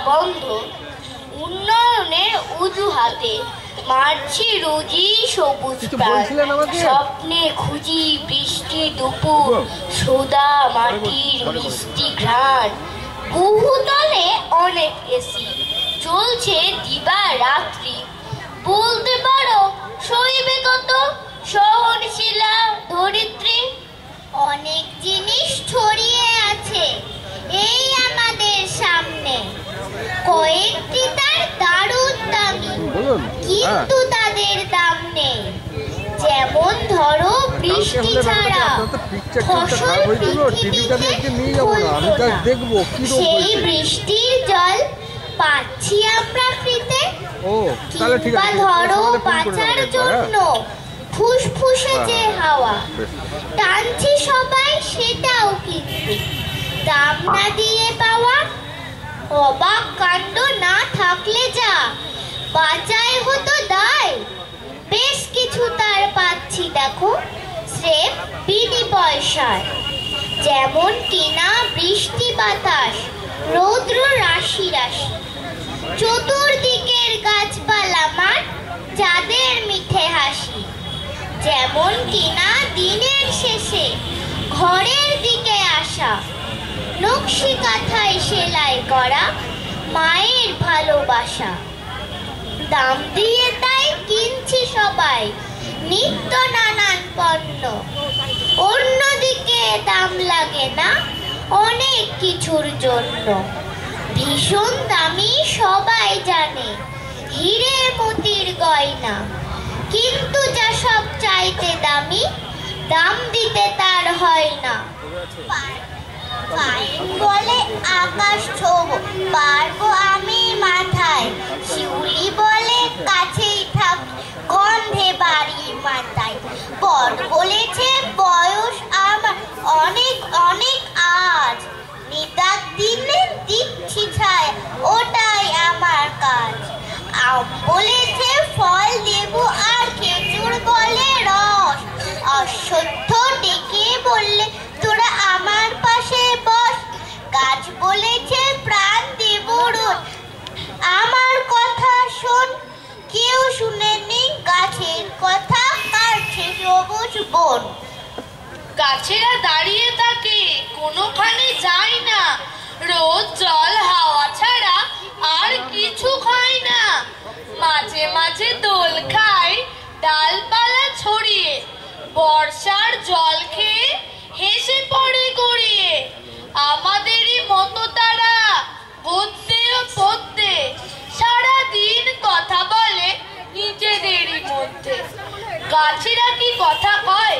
বন্ধ, উন্নয়নের অজুহাতে মারছি রোজই সবুজ প্রাণ, স্বপ্নে খুঁজি বৃষ্টি দুপুর, সোদা মাটির মিষ্টি ঘ্রাণ। বহুতলে অনেক এসি চলছে দিবা রাত্রি, বলতে পারো সইবে কত সহনশীলা ধরিত্রী। অনেক জিনিস ছড়িয়ে আছে এই আমাদের সামনে, কয়েকটি তার দারুণ দামি, কিন্তু তাদের দাম নেই। যেমন ধরো বৃষ্টি ছাড়া ফসল পৃথিবীতে ফলতো না, সেই বৃষ্টির জল পাচ্ছি আমরা ফ্রিতে। কিংবা ধরো বাঁচার জন্য ফুসফুসে যে হাওয়া টানছি সবাই, সেটাও কিন্তু দাম না দিয়ে পাওয়া। অবাক কাণ্ড না থাকলে যা বাঁচায় হতো দায়, বেশ কিছু তার পাচ্ছি দেখো স্রেফ বিনি পয়সায়। যেমন কিনা বৃষ্টি বাতাস রৌদ্র রাশি রাশি, চতুর্দিকের গাছপালা মাঠ যাদের মিঠে হাসি। যেমন কিনা দিনের শেষে ঘরের দিকে আসা, নকশি কাঁথায় সেলাই করা মায়ের ভালোবাসা। দাম দিয়ে তাই কিনছি সবাই নিত্য নানান পণ্য, অন্যদিকে দাম লাগে না অনেক কিছুর জন্য। ভীষণ দামি সবাই জানে হিরে মতির গয়না, কিন্তু যা সব চাইতে দামি দাম দিতে তার হয় না। পাইন বলে আকাশ ছোঁবো, পারবো আমি মাথায়, শিউলি বলে কাছেই থাক গন্ধে বাড়ি মাথায়। বর বলেছে বয়স আমার অনেক অনেক আজ, নিদাক দিনে দিচ্ছি ছায় ওটাই আমার কাজ। আম বলেছে ফল লেবু আর খেজুর বলে রস, অশ্বত্থ ডেকে বললে তোরা আমার পাশে বস। গাছ বলেছে প্রাণ দেব রোজ আমার কথা শোন, কেউ শুনেনি গাছের কথা কাটছে সবুজ বন। গাছেরা দাঁড়িয়ে থাকে কোনোখানে যায় না, রোদ জল হাওয়া ছাড়া আর কিছু খায় না। মাঝে মাঝে দোল খায় ডালপালা ছড়িয়ে, বর্ষার জল খেয়ে হেসে পড়ে গড়িয়ে। আমাদেরই মতো তারা গদ্যে ও পদ্যে সারাদিন কথা বলে নিজেদেরই মধ্যে। গাছেরা কি কথা কয়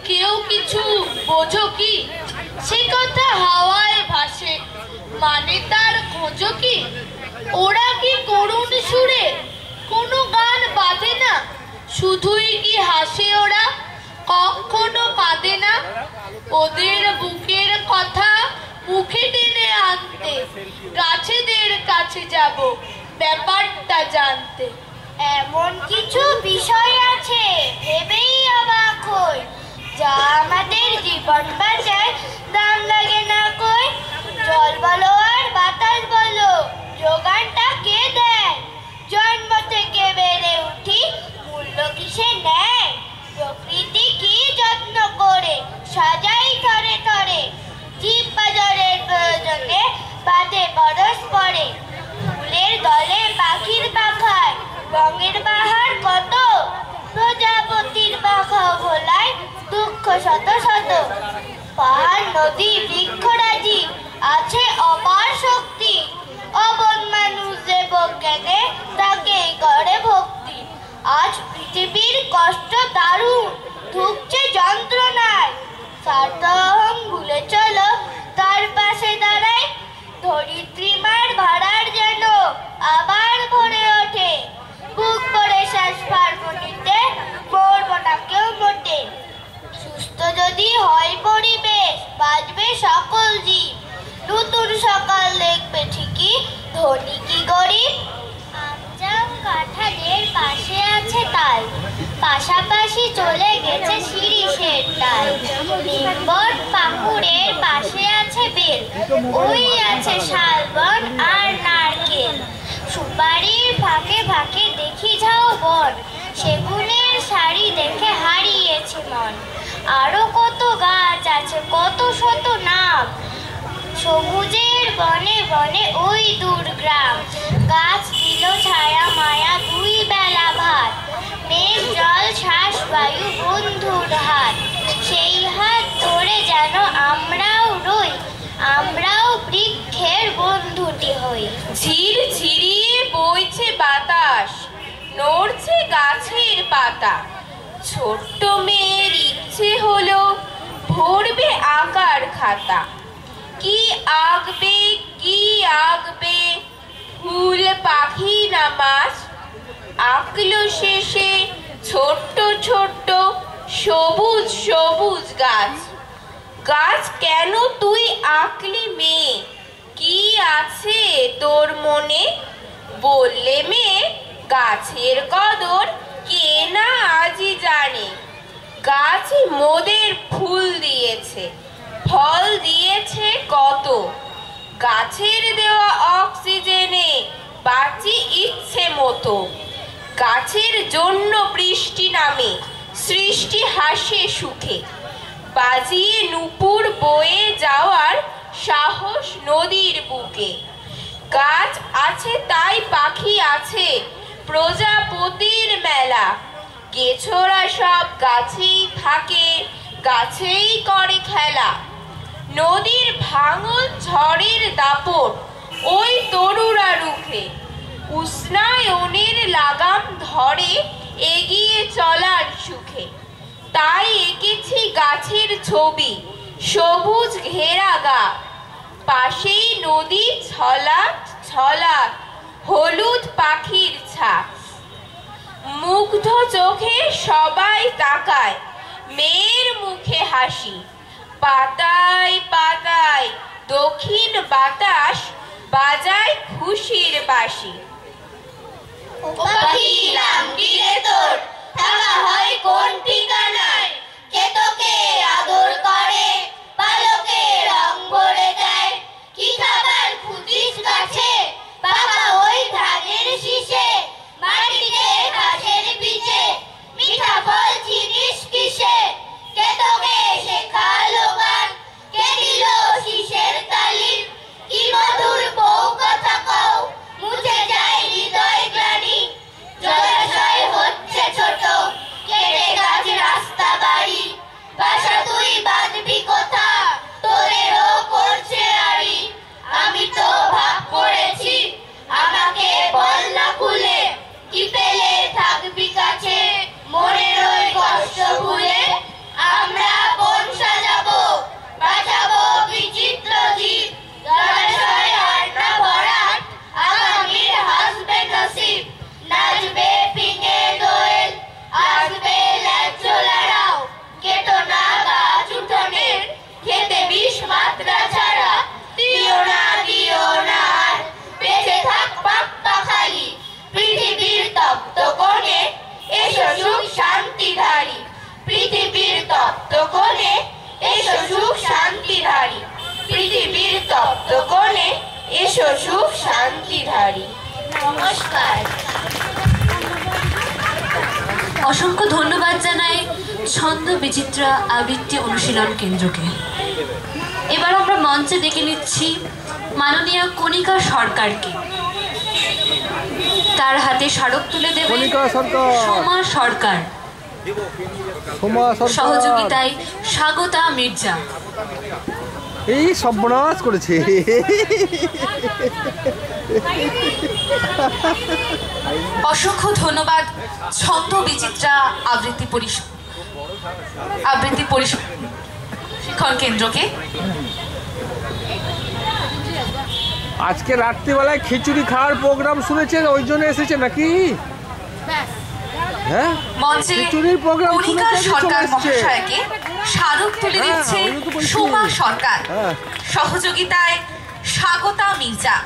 কেউ কিছু বোঝো কি? সে কথা হাওয়ায় ভাসে, মানে তার খোঁজো কি? ওরা কি করুণ সুরে কোনো গান বাঁধে না? শুধুই কি হাসে ওরা, কখনো কাঁদে না? ওদের বুকের কথা মুখে টেনে আনতে গাছেদের কাছে যাব ব্যাপারটা জানতে। এমন কিছু বিষয় আছে ভেবেই অবাক হই, যা আমাদের জীবন বাঁচায় দাম লাগে না কই। জল বলো আর বাতাস বলো যোগানটা কে দেয়? জন্ম থেকে বেড়ে উঠি মূল্য কিসে নেয়? প্রকৃতি কি যত্ন করে সাজাই থরে থরে, জীব বাজারের প্রয়োজনে বাদে বরস পড়ে। ফুলের দলে পাখির পাখায় রঙের বাহার কত, প্রজাপতির পাখা ভোলায় দুঃখ শত শত। পাহাড় নদী বৃক্ষরাজি আছে অপার শক্তি, অবন মানুষ যে বজ্ঞানে তাকেই করে ভক্তি। আজ পৃথিবীর কষ্ট দারুণ ধুকছে যন্ত্রণায়, স্বার্থহং ভুলে চলো তার পাশে দাঁড়ায়। ধরিত্রী মার ভাড়ার যেন আবার ভরে ওঠে, বুক ভরে শ্বাস ফারবো নিতে মরবো না কেউ মোটে। সুস্থ যদি হয় পরিবেশ বাঁচবে সকল জীব, নতুন সকাল দেখবে ঠিকই ধনী কি গরিব। আমজাম কাঁঠালের পাশে আছে তাল, পাশাপাশি চলে গেছে শিরীষের ডাল। নিম্বর পাকুড়ের পাশে আছে বেল, ওই আছে শালবন আর নারকেল। সেগুনের শাড়ি দেখে হারিয়েছে মন। আরো কত গাছ আছে, কত শত নাম, সবুজের বনে বনে ওই দূর গ্রাম। গাছ দিল ছায়া মায়া দুই বেলা ভাত, মেঘ জল শ্বাস বায়ু বন্ধুর হাত। সেই হাত ধরে যেন আমরাও রই, আমরাও বৃক্ষের বন্ধুটি হই। ঝির ঝিরিয়ে বইছে বাতাস, নড়ছে গাছের পাতা। ছোট্ট মেয়ের ইচ্ছে হলো ভরবে আঁকার খাতা। কি আঁকবে কি আঁকবে, ফুল পাখি না মাছ। আঁকলো শেষে ছোট্ট ছোট্ট সবুজ সবুজ গাছ। গাছ কেন তুই আঁকলি মেয়ে, কি আছে তোর মনে? বললে মেয়ে গাছের কদর কে না আজই জানে। গাছ মোদের ফুল দিয়েছে, ফল দিয়েছে কত। গাছের দেওয়া অক্সিজেনে বাঁচি ইচ্ছে মতো। গাছের জন্য বৃষ্টি নামে, সৃষ্টি হাসে সুখে। বাজিয়ে নূপুর বয়ে যাওয়ার সাহস নদীর বুকে। গাছ আছে তাই পাখি আছে, প্রজাপতির মেলা। গেছোরা সব গাছেই থাকে, গাছেই করে খেলা। নদীর ভাঙন ঝড়ের দাপট ওই তরুরা রুখে। উষ্ণায়নের লাগাম ধরে এগিয়ে চলার সুখে। তাই এঁকেছি গাছের ছবি, সবুজ ঘেরা গা। পাশেই নদী ছলাৎ ছলাৎ, হলুদ পাখির ছাপ। মুগ্ধ চোখে সবাই তাকায়, মেয়ের মুখে হাসি। পাতায় পাতায় দক্ষিণ বাতাস বাজায় খুশির বাঁশি। ও পাখি নাম কি রে তোর, থাকা হয় কোন ঠিকানায়? কে তোকে আদর করে, পালকে রং ভরে দেয়? কি খাবার খুঁজিস গাছে, বাবা ওই ধানের শীষে? মাটিতে ঘাসের পিছে মিঠা ফল চিনিস কিসে? কে তোকে শেখালো গান, কে দিল শীষের তালিম? কি মধুর বউ কথা কও, মুছে যায় হৃদয় গ্লানি। জলাশয় হচ্ছে ছোট, কেটে গাছ রাস্তা বাড়ি। বাসা তুই বাঁধবি কোথা, তোরেরও করছে আড়ি। আমি তো ভাগ করেছি, আমাকে বল না খুলে। কি পেলে থাকবি কাছে, মনের ওই কষ্ট ভুলে? আমরা বন সাজাবো, বাঁচাবো বিচিত্র জীব। জলাশয় আর না ভরাট, আগামীর হাসবে নসিব। নাচবে পিঙে দোয়েল, আসবে ল্যাচোলারাও। কেটো না গাছ উঠোনের, খেতে বিষ মাত্রা ছাড়া। দিও না আর বেঁচে থাক পাপ্পা খালি। পৃথিবীর তপ্ত কোণে এসো সুখ শান্তি ধারি। পৃথিবীর তপ্ত কোণে এসো সুখ শান্তি ধারি। পৃথিবীর তপ্ত কোণে এসো সুখ শান্তি ধারি। নমস্কার। অসংখ্য ধন্যবাদ জানাই ছন্দ বিচিত্রা আবৃত্তি অনুশীলন কেন্দ্রকে। এবার আমরা মঞ্চে ডেকে নিচ্ছি মাননীয় কণিকা সরকারকে। তার হাতে স্মারক তুলে দেবে সোমা সরকার, সহযোগিতায় স্বাগতা মির্জা। এই সর্বনাশ করেছে। অসংখ্য ধন্যবাদ ছন্দ বিচিত্রা আবৃত্তি প্রশিক্ষণ কেন্দ্রকে। আজকে রাত্রিবেলায় খিচুড়ি খাওয়ার প্রোগ্রাম শুনেছেন, ওই জন্য এসেছে নাকি? হ্যাঁ, মঞ্চে খিচুড়ির প্রোগ্রাম কণিকা সরকার মহাশয়কে স্মারক তুলে দিচ্ছে সোমা সরকার, সহযোগিতায় স্বাগতা মির্জা।